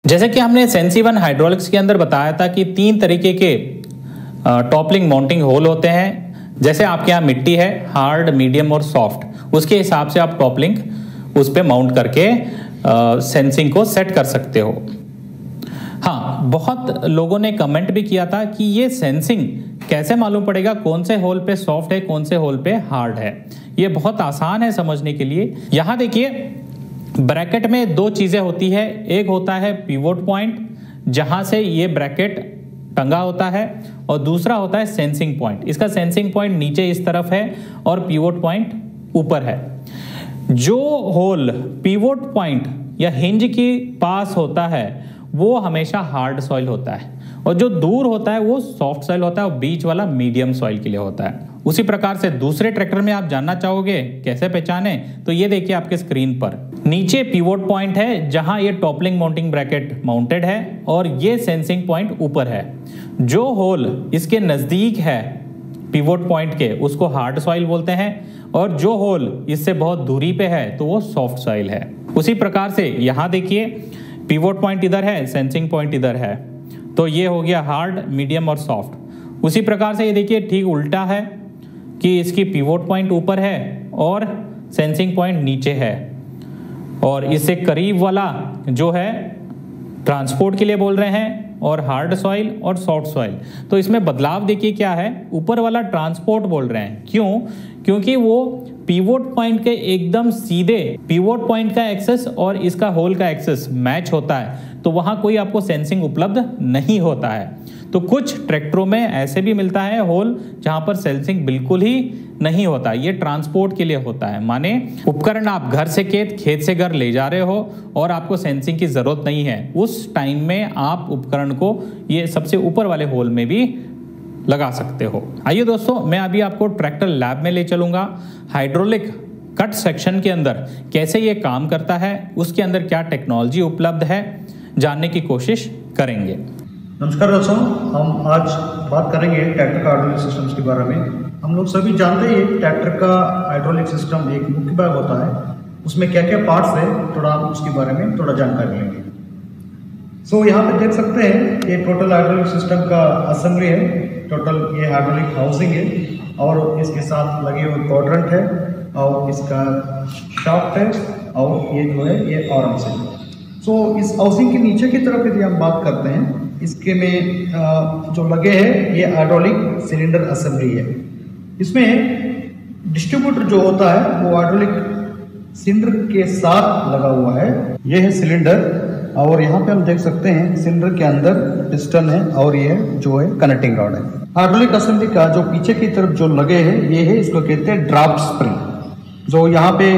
जैसे कि हमने सेंसी-1 हाइड्रोलिक्स के अंदर बताया था कि 3 तरीके के टॉपलिंग माउंटिंग होल होते हैं। जैसे आपके यहाँ मिट्टी है, हार्ड, मीडियम और सॉफ्ट, उसके हिसाब से आप टॉपलिंग उस पर माउंट करके सेंसिंग को सेट कर सकते हो। हाँ, बहुत लोगों ने कमेंट भी किया था कि ये सेंसिंग कैसे मालूम पड़ेगा कौन से होल पे सॉफ्ट है, कौन से होल पे हार्ड है। ये बहुत आसान है समझने के लिए। यहाँ देखिए, ब्रैकेट में 2 चीज़ें होती है। एक होता है पिवोट पॉइंट, जहाँ से ये ब्रैकेट टंगा होता है, और दूसरा होता है सेंसिंग पॉइंट। इसका सेंसिंग पॉइंट नीचे इस तरफ है और पिवोट पॉइंट ऊपर है। जो होल पिवोट पॉइंट या हिंज के पास होता है वो हमेशा हार्ड सॉइल होता है, और जो दूर होता है वो सॉफ्ट सॉइल होता है, और बीच वाला मीडियम सॉइल के लिए होता है। उसी प्रकार से दूसरे ट्रैक्टर में आप जानना चाहोगे कैसे पहचाने, तो ये देखिए आपके स्क्रीन पर नीचे पिवोट पॉइंट है जहां ये टॉपलिंग माउंटिंग ब्रैकेट माउंटेड है, और ये सेंसिंग पॉइंट ऊपर है। जो होल इसके नजदीक है पिवोट पॉइंट के, उसको हार्ड सॉइल बोलते हैं, और जो होल इससे बहुत दूरी पे है तो वो सॉफ्ट सॉइल है। उसी प्रकार से यहाँ देखिए, पिवोट पॉइंट इधर है, सेंसिंग पॉइंट इधर है, तो ये हो गया हार्ड, मीडियम और सॉफ्ट। उसी प्रकार से ये देखिए ठीक उल्टा है कि इसकी पिवोट पॉइंट ऊपर है और सेंसिंग पॉइंट नीचे है, और इससे करीब वाला जो है ट्रांसपोर्ट के लिए बोल रहे हैं, और हार्ड सॉइल और सॉफ्ट सॉइल। तो इसमें बदलाव देखिए क्या है, ऊपर वाला ट्रांसपोर्ट बोल रहे हैं। क्यों? क्योंकि वो पिवोट पॉइंट के एकदम सीधे पिवोट पॉइंट का एक्सेस और इसका होल का एक्सेस मैच होता है, तो वहां कोई आपको सेंसिंग उपलब्ध नहीं होता है। तो कुछ ट्रैक्टरों में ऐसे भी मिलता है होल जहां पर सेंसिंग बिल्कुल ही नहीं होता। ये ट्रांसपोर्ट के लिए होता है, माने उपकरण आप घर से खेत, खेत से घर ले जा रहे हो और आपको सेंसिंग की जरूरत नहीं है, उस टाइम में आप उपकरण को ये सबसे ऊपर वाले होल में भी लगा सकते हो। आइए दोस्तों, मैं अभी आपको ट्रैक्टर लैब में ले चलूंगा। हाइड्रोलिक कट सेक्शन के अंदर कैसे ये काम करता है, उसके अंदर क्या टेक्नोलॉजी उपलब्ध है, जानने की कोशिश करेंगे। नमस्कार दोस्तों, हम आज बात करेंगे ट्रैक्टर का हाइड्रोलिक सिस्टम्स के बारे में। हम लोग सभी जानते हैं ट्रैक्टर का हाइड्रोलिक सिस्टम एक मुख्य भाग होता है। उसमें क्या क्या पार्ट्स है, थोड़ा हम उसके बारे में थोड़ा जानकारी लेंगे। सो यहाँ पे देख सकते हैं ये टोटल हाइड्रोलिक सिस्टम का असेंबली है। टोटल ये हाइड्रोलिक हाउसिंग है, और इसके साथ लगे हुए क्वाड्रेंट है, और इसका शाफ्ट है, और ये जो है ये आर्म्स है। सो इस हाउसिंग के नीचे की तरफ यदि हम बात करते हैं, इसके में जो लगे हैं ये हाइड्रोलिक सिलेंडर असेंबली है। इसमें डिस्ट्रीब्यूटर जो होता है वो हाइड्रोलिक सिलेंडर के साथ लगा हुआ है। ये है सिलेंडर, और यहाँ पे हम देख सकते हैं सिलेंडर के अंदर पिस्टन है, और ये जो है कनेक्टिंग रॉड है। हाइड्रोलिक असेंबली का जो पीछे की तरफ जो लगे हैं ये है, इसको कहते हैं ड्राफ्ट स्प्रिंग, जो यहाँ पे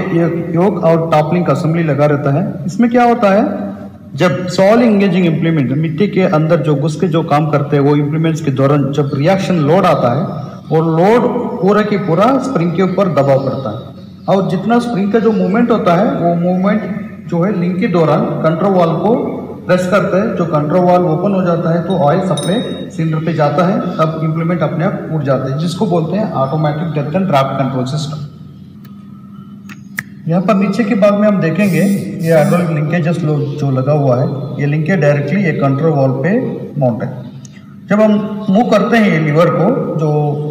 योक और टॉपलिंग असेंबली लगा रहता है। इसमें क्या होता है, जब सॉइल इंगेजिंग इम्प्लीमेंट मिट्टी के अंदर जो घुस के जो काम करते हैं वो इम्प्लीमेंट्स के दौरान जब रिएक्शन लोड आता है, और लोड पूरा की पूरा स्प्रिंग के ऊपर दबाव पड़ता है, और जितना स्प्रिंग का जो मूवमेंट होता है वो मूवमेंट जो है लिंक के दौरान कंट्रोल वाल्व को प्रेस करता है। जो कंट्रोल वाल्व ओपन हो जाता है तो ऑयल सप्लाई सिलेंडर पे जाता है, तब इम्प्लीमेंट अपने आप उड़ जाते हैं, जिसको बोलते हैं automatic depth and draft control system. यहाँ पर नीचे के भाग में हम देखेंगे ये हाइड्रोलिक लिंकेजेस जो लगा हुआ है, ये लिंकेज डायरेक्टली ये कंट्रोल वाल्व पे माउंट है। जब हम मूव करते हैं ये लीवर को, जो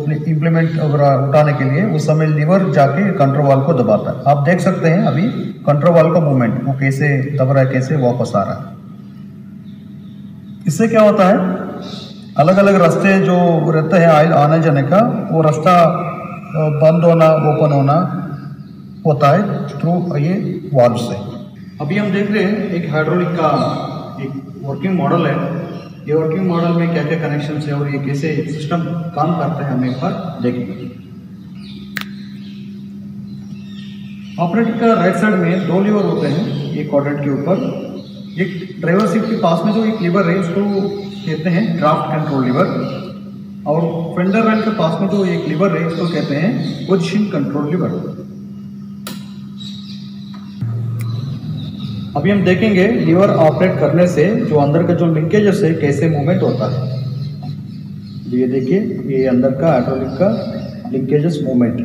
इम्प्लीमेंट वगैरह उठाने के लिए, उस समय लीवर जाके कंट्रोल वाल्व को दबाता है। आप देख सकते हैं अभी कंट्रोल वाल्व का मूवमेंट, वो कैसे दब रहा है, कैसे वापस आ रहा है। इससे क्या होता है, अलग अलग रास्ते जो रहते हैं ऑयल आने जाने का, वो रास्ता बंद होना, ओपन होना होता है थ्रू ये वाल्व से। अभी हम देख रहे हैं एक हाइड्रोलिक का एक वर्किंग मॉडल है। ये वर्किंग मॉडल में क्या क्या कनेक्शन है और ये कैसे सिस्टम काम करता है, हम एक बार देखेंगे। ऑपरेटर का राइट साइड में 2 लीवर होते हैं एक क्वाड्रेंट के ऊपर। एक ड्राइवर सीट के पास में जो एक लीवर है उसको कहते हैं ड्राफ्ट कंट्रोल लीवर, और फेंडर रेल के पास में जो एक लीवर है उसको कहते हैं पोजीशन कंट्रोल लीवर। अभी हम देखेंगे लीवर ऑपरेट करने से जो अंदर का जो लिंकेजेस है कैसे मूवमेंट होता है। ये देखिए, ये अंदर का हाइड्रोलिक का लिंकेजेस मूवमेंट।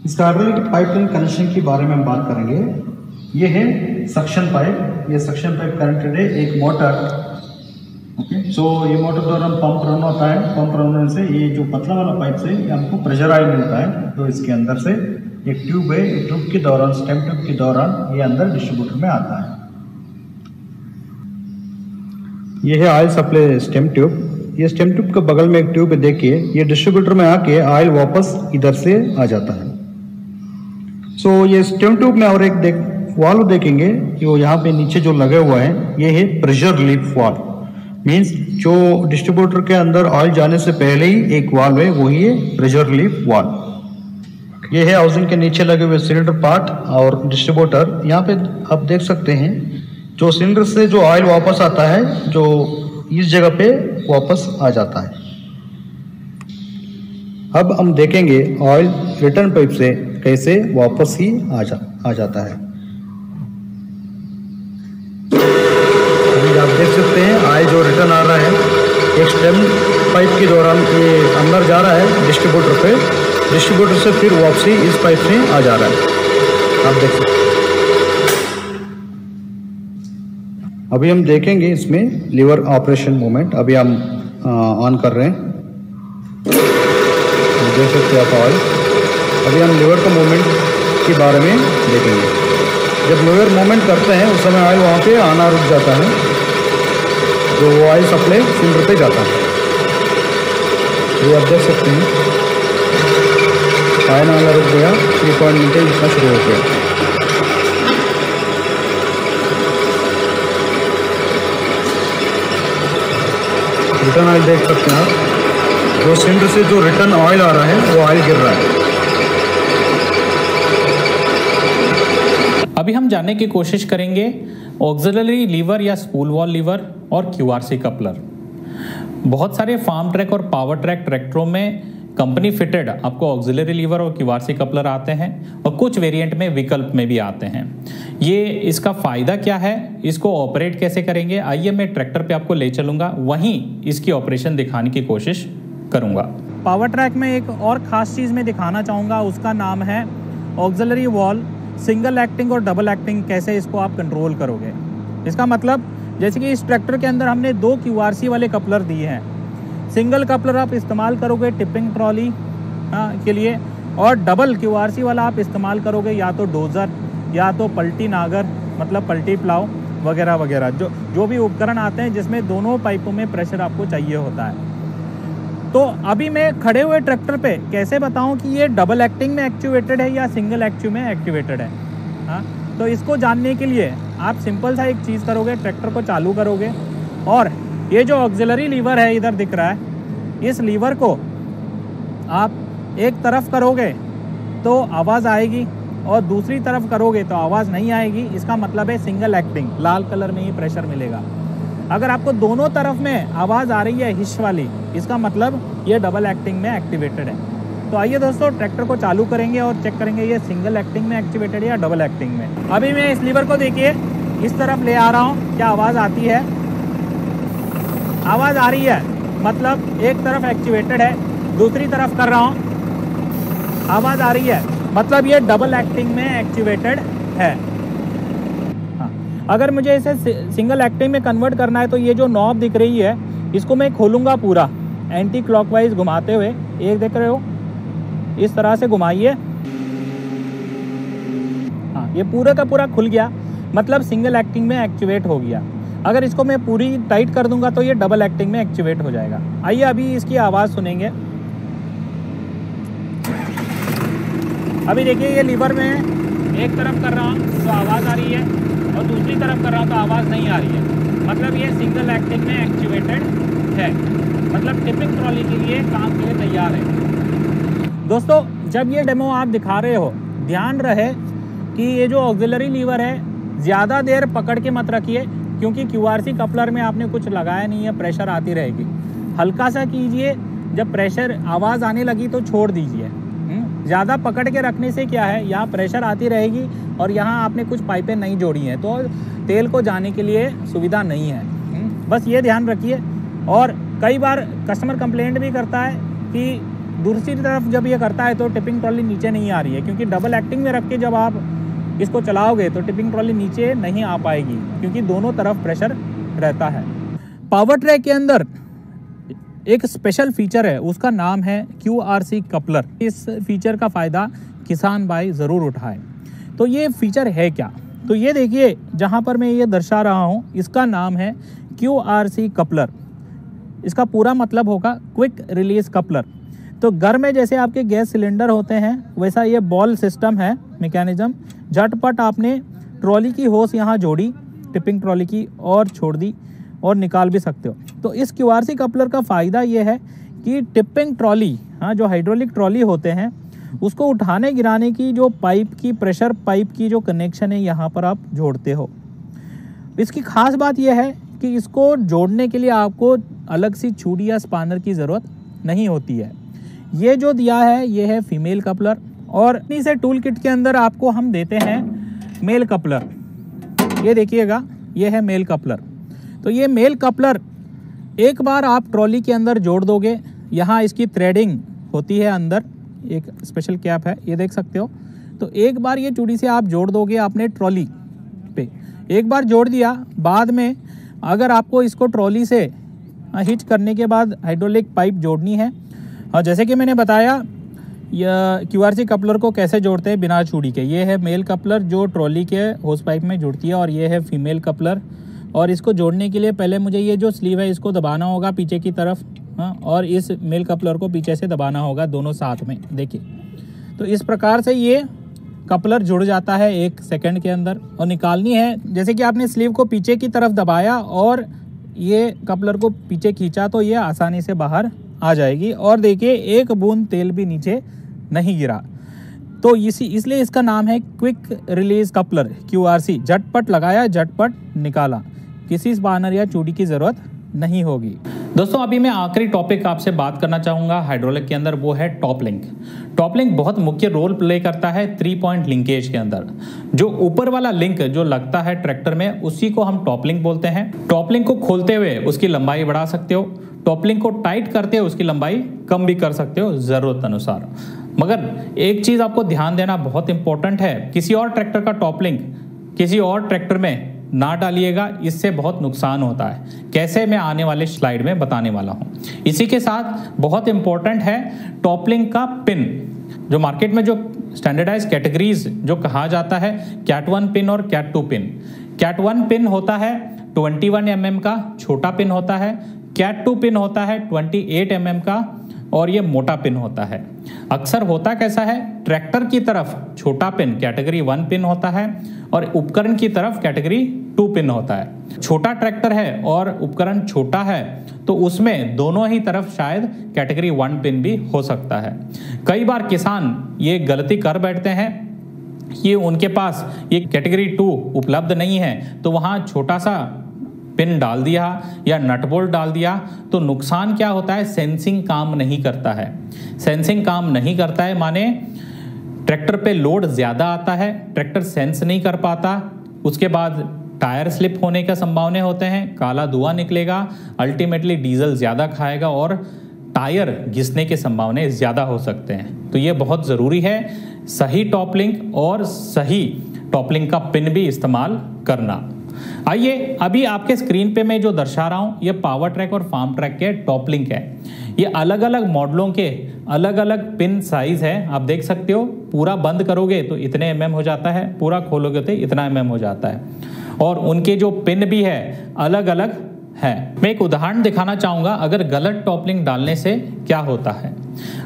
इसका हाइड्रोलिक पाइपलाइन कनेक्शन के बारे में हम बात करेंगे। ये है सक्शन पाइप, ये सक्शन पाइप कनेक्टेड है एक मोटर। ओके, सो ये मोटर द्वारा हम पंप रन होता है, पंप रन होने से ये जो पतला वाला पाइप से ये हमको प्रेशर ऑयल मिलता है। तो इसके अंदर से एक ट्यूब है, एक ट्यूब के दौरान, स्टेम ट्यूब के दौरान ये अंदर डिस्ट्रीब्यूटर में आता है। ये है ऑयल सप्लाई स्टेम ट्यूब। ये स्टेम ट्यूब के बगल में एक ट्यूब है, देखिए ये डिस्ट्रीब्यूटर में आके ऑयल वापस इधर से आ जाता है। सो ये स्टेम ट्यूब में और एक वाल्व देखेंगे जो यहाँ पे नीचे जो लगे हुआ है, ये है प्रेशर रिलीफ वाल्व। मींस जो डिस्ट्रीब्यूटर के अंदर ऑयल जाने से पहले ही एक वाल्व है, वही है प्रेशर रिलीफ वाल्व। ये है हाउसिंग के नीचे लगे हुए सिलेंडर पार्ट और डिस्ट्रीब्यूटर। यहाँ पे आप देख सकते हैं जो सिलेंडर से जो ऑयल वापस आता है, जो इस जगह पे वापस आ जाता है। अब हम देखेंगे ऑयल रिटर्न पाइप से कैसे वापस ही आ जाता है। अभी आप देख सकते हैं ऑयल जो रिटर्न आ रहा है, एक स्टेम पाइप के दौरान ये अंदर जा रहा है डिस्ट्रीब्यूटर पे, डिस्ट्रीब्यूटर से फिर वापसी इस पाइप से आ जा रहा है। आप देख सकते हैं। अभी हम देखेंगे इसमें लीवर ऑपरेशन मूवमेंट। अभी हम ऑन कर रहे हैं, देख सकते हैं आप ऑयल। अभी हम लीवर का मूवमेंट के बारे में देखेंगे। जब लीवर मूवमेंट करते हैं उस समय ऑयल वहाँ पे आना रुक जाता है, जो वो ऑयल सप्लाई सिलेंडर पे जाता है। ये आप देख सकते हैं ऑयल आना रुक गया, 3 पॉइंट नीचे लिखना शुरू हो गया। रिटर्न ऑयल देख सकते हैं आप, जो सिलेंडर से जो रिटर्न ऑयल आ रहा है वो ऑयल गिर रहा है। अभी हम जानने की कोशिश करेंगे ऑक्सिलरी लीवर या स्पूल वॉल लीवर और क्यूआरसी कपलर। बहुत सारे फार्म ट्रैक और पावर ट्रैक ट्रैक्टरों में कंपनी फिटेड आपको ऑक्सिलरी लीवर और क्यूआरसी कपलर आते हैं और कुछ वेरिएंट में विकल्प में भी आते हैं। ये इसका फ़ायदा क्या है, इसको ऑपरेट कैसे करेंगे, आइए मैं ट्रैक्टर पे आपको ले चलूँगा, वहीं इसकी ऑपरेशन दिखाने की कोशिश करूँगा। पावर ट्रैक में एक और ख़ास चीज़ मैं दिखाना चाहूँगा, उसका नाम है ऑक्सिलरी वॉल सिंगल एक्टिंग और डबल एक्टिंग। कैसे इसको आप कंट्रोल करोगे। इसका मतलब जैसे कि इस ट्रैक्टर के अंदर हमने 2 क्यूआरसी वाले कपलर दिए हैं। सिंगल कपलर आप इस्तेमाल करोगे टिपिंग ट्रॉली के लिए, और डबल क्यूआरसी वाला आप इस्तेमाल करोगे या तो डोज़र या तो पलटी नागर, मतलब पलटी प्लाव वगैरह वगैरह, जो भी उपकरण आते हैं जिसमें दोनों पाइपों में प्रेशर आपको चाहिए होता है। तो अभी मैं खड़े हुए ट्रैक्टर पे कैसे बताऊं कि ये डबल एक्टिंग में एक्टिवेटेड है या सिंगल एक्टिव में एक्टिवेटेड है। हाँ, तो इसको जानने के लिए आप सिंपल सा एक चीज़ करोगे, ट्रैक्टर को चालू करोगे और ये जो ऑक्सिलरी लीवर है इधर दिख रहा है, इस लीवर को आप एक तरफ करोगे तो आवाज़ आएगी और दूसरी तरफ करोगे तो आवाज़ नहीं आएगी। इसका मतलब है सिंगल एक्टिंग, लाल कलर में ही प्रेशर मिलेगा। अगर आपको दोनों तरफ में आवाज़ आ रही है हिश वाली, इसका मतलब ये डबल एक्टिंग में एक्टिवेटेड है। तो आइए दोस्तों ट्रैक्टर को चालू करेंगे और चेक करेंगे ये सिंगल एक्टिंग में एक्टिवेटेड है या डबल एक्टिंग में। अभी मैं इस लीवर को देखिए इस तरफ ले आ रहा हूँ, क्या आवाज़ आती है? आवाज़ आ रही है, मतलब एक तरफ एक्टिवेटेड है, दूसरी तरफ कर रहा हूँ आवाज़ आ रही है, मतलब ये डबल एक्टिंग में एक्टिवेटेड है। अगर मुझे इसे सिंगल एक्टिंग में कन्वर्ट करना है तो ये जो नॉब दिख रही है इसको मैं खोलूँगा पूरा एंटी क्लॉकवाइज घुमाते हुए। एक देख रहे हो, इस तरह से घुमाइए। हाँ, ये पूरा का पूरा खुल गया, मतलब सिंगल एक्टिंग में एक्टिवेट हो गया। अगर इसको मैं पूरी टाइट कर दूंगा तो ये डबल एक्टिंग में एक्टिवेट हो जाएगा। आइए अभी इसकी आवाज़ सुनेंगे। अभी देखिए ये लीवर में एक तरफ कर रहा हूँ तो आवाज़ आ रही है और दूसरी तरफ कर रहा हूँ तो आवाज़ नहीं आ रही है, मतलब ये सिंगल एक्टिंग में एक्टिवेटेड है, मतलब टिपिंग ट्रॉली के लिए काम के लिए तैयार है। दोस्तों जब ये डेमो आप दिखा रहे हो, ध्यान रहे कि ये जो ऑक्सिलरी लीवर है ज़्यादा देर पकड़ के मत रखिए, क्योंकि क्यूआरसी कपलर में आपने कुछ लगाया नहीं है, प्रेशर आती रहेगी। हल्का सा कीजिए, जब प्रेशर आवाज़ आने लगी तो छोड़ दीजिए। ज़्यादा पकड़ के रखने से क्या है, यहाँ प्रेशर आती रहेगी और यहाँ आपने कुछ पाइपें नहीं जोड़ी हैं तो तेल को जाने के लिए सुविधा नहीं है। बस ये ध्यान रखिए। और कई बार कस्टमर कंप्लेंट भी करता है कि दूसरी तरफ जब ये करता है तो टिपिंग ट्रॉली नीचे नहीं आ रही है, क्योंकि डबल एक्टिंग में रख के जब आप इसको चलाओगे तो टिपिंग ट्रॉली नीचे नहीं आ पाएगी, क्योंकि दोनों तरफ प्रेशर रहता है। पावर ट्रैक के अंदर एक स्पेशल फीचर है, उसका नाम है QRC कपलर। इस फीचर का फ़ायदा किसान भाई ज़रूर उठाएं। तो ये फीचर है क्या? तो ये देखिए, जहाँ पर मैं ये दर्शा रहा हूँ, इसका नाम है QRC कपलर। इसका पूरा मतलब होगा क्विक रिलीज कपलर। तो घर में जैसे आपके गैस सिलेंडर होते हैं, वैसा ये बॉल सिस्टम है, मैकेनिज्म। झटपट आपने ट्रॉली की होस यहाँ जोड़ी, टिपिंग ट्रॉली की, और छोड़ दी और निकाल भी सकते हो। तो इस QRC कपलर का फ़ायदा ये है कि टिपिंग ट्रॉली, हाँ, जो हाइड्रोलिक ट्रॉली होते हैं, उसको उठाने गिराने की जो पाइप की, प्रेशर पाइप की जो कनेक्शन है, यहाँ पर आप जोड़ते हो। इसकी खास बात यह है कि इसको जोड़ने के लिए आपको अलग सी छुरी या स्पानर की ज़रूरत नहीं होती है। ये जो दिया है ये है फीमेल कपलर, और इन्हीं से टूल किट के अंदर आपको हम देते हैं मेल कपलर। ये देखिएगा, ये है मेल कपलर। तो ये मेल कपलर एक बार आप ट्रॉली के अंदर जोड़ दोगे, यहाँ इसकी थ्रेडिंग होती है, अंदर एक स्पेशल कैप है, ये देख सकते हो। तो एक बार ये चूड़ी से आप जोड़ दोगे अपने ट्रॉली पे, एक बार जोड़ दिया, बाद में अगर आपको इसको ट्रॉली से हिच करने के बाद हाइड्रोलिक पाइप जोड़नी है, और जैसे कि मैंने बताया QRC कपलर को कैसे जोड़ते हैं बिना चूड़ी के। ये है मेल कपलर जो ट्रॉली के होस पाइप में जुड़ती है, और ये है फीमेल कपलर। और इसको जोड़ने के लिए पहले मुझे ये जो स्लीव है इसको दबाना होगा पीछे की तरफ, हाँ, और इस मेल कपलर को पीछे से दबाना होगा, दोनों साथ में। देखिए, तो इस प्रकार से ये कपलर जुड़ जाता है 1 सेकंड के अंदर। और निकालनी है, जैसे कि आपने स्लीव को पीछे की तरफ दबाया और ये कपलर को पीछे खींचा, तो ये आसानी से बाहर आ जाएगी। और देखिए, एक बूंद तेल भी नीचे नहीं गिरा। तो इसलिए इसका नाम है क्विक रिलीज कपलर, QRC। झटपट लगाया, झटपट निकाला, किसी स्पानर या चूड़ी की ज़रूरत नहीं होगी। दोस्तों, अभी मैं आखिरी टॉपिक आपसे बात करना चाहूँगा हाइड्रोलिक के अंदर, वो है टॉप लिंक। टॉप लिंक बहुत मुख्य रोल प्ले करता है 3 पॉइंट लिंकेज के अंदर। जो ऊपर वाला लिंक जो लगता है ट्रैक्टर में, उसी को हम टॉप लिंक बोलते हैं। टॉप लिंक को खोलते हुए उसकी लंबाई बढ़ा सकते हो, टॉप लिंक को टाइट करते हुए उसकी लंबाई कम भी कर सकते हो ज़रूरत अनुसार। मगर एक चीज़ आपको ध्यान देना बहुत इंपॉर्टेंट है, किसी और ट्रैक्टर का टॉप लिंक किसी और ट्रैक्टर में ना डालिएगा, इससे बहुत नुकसान होता है। कैसे, मैं आने वाले स्लाइड में बताने वाला हूं। इसी के साथ बहुत इंपॉर्टेंट है टॉप लिंक का पिन। जो मार्केट में जो स्टैंडर्डाइज कैटेगरीज जो कहा जाता है, कैट 1 पिन और कैट 2 पिन। कैट 1 पिन होता है 21 mm का, छोटा पिन होता है। कैट 2 पिन होता है 28 mm का, और ये मोटा पिन होता है। अक्सर होता कैसा है, ट्रैक्टर की तरफ छोटा पिन कैटेगरी 1 पिन होता है, और उपकरण की तरफ कैटेगरी 2 पिन होता है। छोटा ट्रैक्टर है और उपकरण छोटा है, तो उसमें दोनों ही तरफ शायद कैटेगरी 1 पिन भी हो सकता है। कई बार किसान ये गलती कर बैठते हैं कि उनके पास ये कैटेगरी 2 उपलब्ध नहीं है, तो वहाँ छोटा सा पिन डाल दिया या नट बोल्ट डाल दिया, तो नुकसान क्या होता है, सेंसिंग काम नहीं करता है। सेंसिंग काम नहीं करता है माने ट्रैक्टर पे लोड ज़्यादा आता है, ट्रैक्टर सेंस नहीं कर पाता, उसके बाद टायर स्लिप होने का संभावना होते हैं, काला धुआं निकलेगा, अल्टीमेटली डीजल ज़्यादा खाएगा और टायर घिसने के संभावना ज़्यादा हो सकते हैं। तो ये बहुत ज़रूरी है सही टॉप लिंक और सही टॉप लिंक का पिन भी इस्तेमाल करना। आइए, अभी आपके स्क्रीन पे मैं जो दर्शा रहा हूँ ये पावर ट्रैक और फार्म ट्रैक के टॉप लिंक है। ये अलग अलग मॉडलों के अलग अलग पिन साइज है, आप देख सकते हो। पूरा बंद करोगे तो इतने mm हो जाता है, पूरा खोलोगे तो इतना mm हो जाता है, और उनके जो पिन भी है अलग अलग है। मैं एक उदाहरण दिखाना चाहूँगा अगर गलत टॉप लिंक डालने से क्या होता है।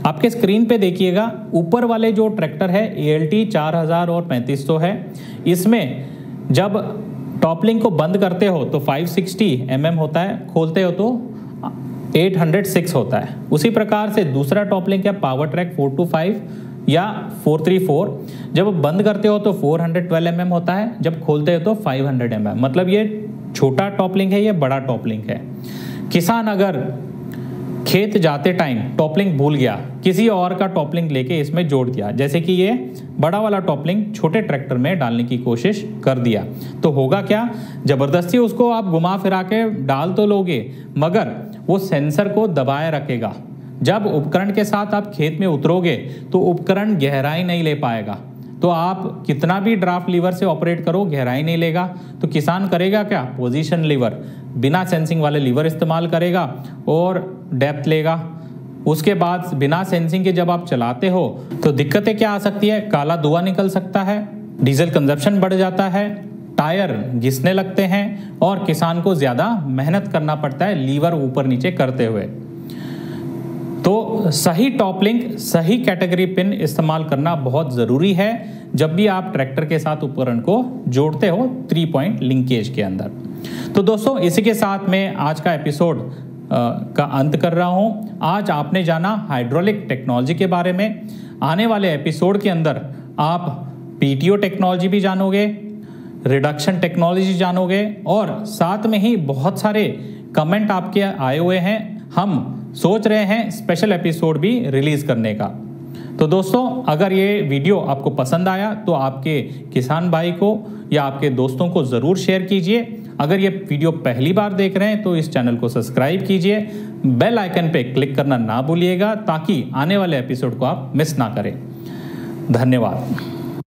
आपके स्क्रीन पे देखिएगा, ऊपर वाले जो ट्रैक्टर है ALT 4000 और 3500 है, इसमें जब टॉप लिंक को बंद करते हो तो 560 mm होता है, खोलते हो तो 806 होता है। उसी प्रकार से दूसरा टॉप लिंक है पावर ट्रैक 425 या 434, जब बंद करते हो तो 412 mm होता है, जब खोलते हो तो 500 mm। मतलब ये छोटा टॉप लिंक है, ये बड़ा टॉप लिंक है। किसान अगर खेत जाते टाइम टॉप लिंक भूल गया, किसी और का टॉप लिंक लेके इसमें जोड़ दिया, जैसे कि ये बड़ा वाला टॉप लिंक छोटे ट्रैक्टर में डालने की कोशिश कर दिया, तो होगा क्या, जबरदस्ती उसको आप घुमा फिरा के डाल तो लोगे, मगर वो सेंसर को दबाए रखेगा। जब उपकरण के साथ आप खेत में उतरोगे तो उपकरण गहराई नहीं ले पाएगा, तो आप कितना भी ड्राफ्ट लीवर से ऑपरेट करो गहराई नहीं लेगा। तो किसान करेगा क्या, पोजीशन लीवर, बिना सेंसिंग वाले लीवर इस्तेमाल करेगा और डेप्थ लेगा। उसके बाद बिना सेंसिंग के जब आप चलाते हो तो दिक्कतें क्या आ सकती है, काला धुआं निकल सकता है, डीजल कंजप्शन बढ़ जाता है, टायर घिसने लगते हैं और किसान को ज़्यादा मेहनत करना पड़ता है लीवर ऊपर नीचे करते हुए। तो सही टॉप लिंक, सही कैटेगरी पिन इस्तेमाल करना बहुत ज़रूरी है जब भी आप ट्रैक्टर के साथ उपकरण को जोड़ते हो 3 पॉइंट लिंकेज के अंदर। तो दोस्तों इसी के साथ मैं आज का एपिसोड का अंत कर रहा हूं। आज आपने जाना हाइड्रोलिक टेक्नोलॉजी के बारे में। आने वाले एपिसोड के अंदर आप पीटीओ टेक्नोलॉजी भी जानोगे, रिडक्शन टेक्नोलॉजी जानोगे और साथ में ही बहुत सारे कमेंट आपके आए हुए हैं। हम सोच रहे हैं स्पेशल एपिसोड भी रिलीज करने का। तो दोस्तों अगर ये वीडियो आपको पसंद आया तो आपके किसान भाई को या आपके दोस्तों को ज़रूर शेयर कीजिए। अगर ये वीडियो पहली बार देख रहे हैं तो इस चैनल को सब्सक्राइब कीजिए, बेल आइकन पे क्लिक करना ना भूलिएगा ताकि आने वाले एपिसोड को आप मिस ना करें। धन्यवाद।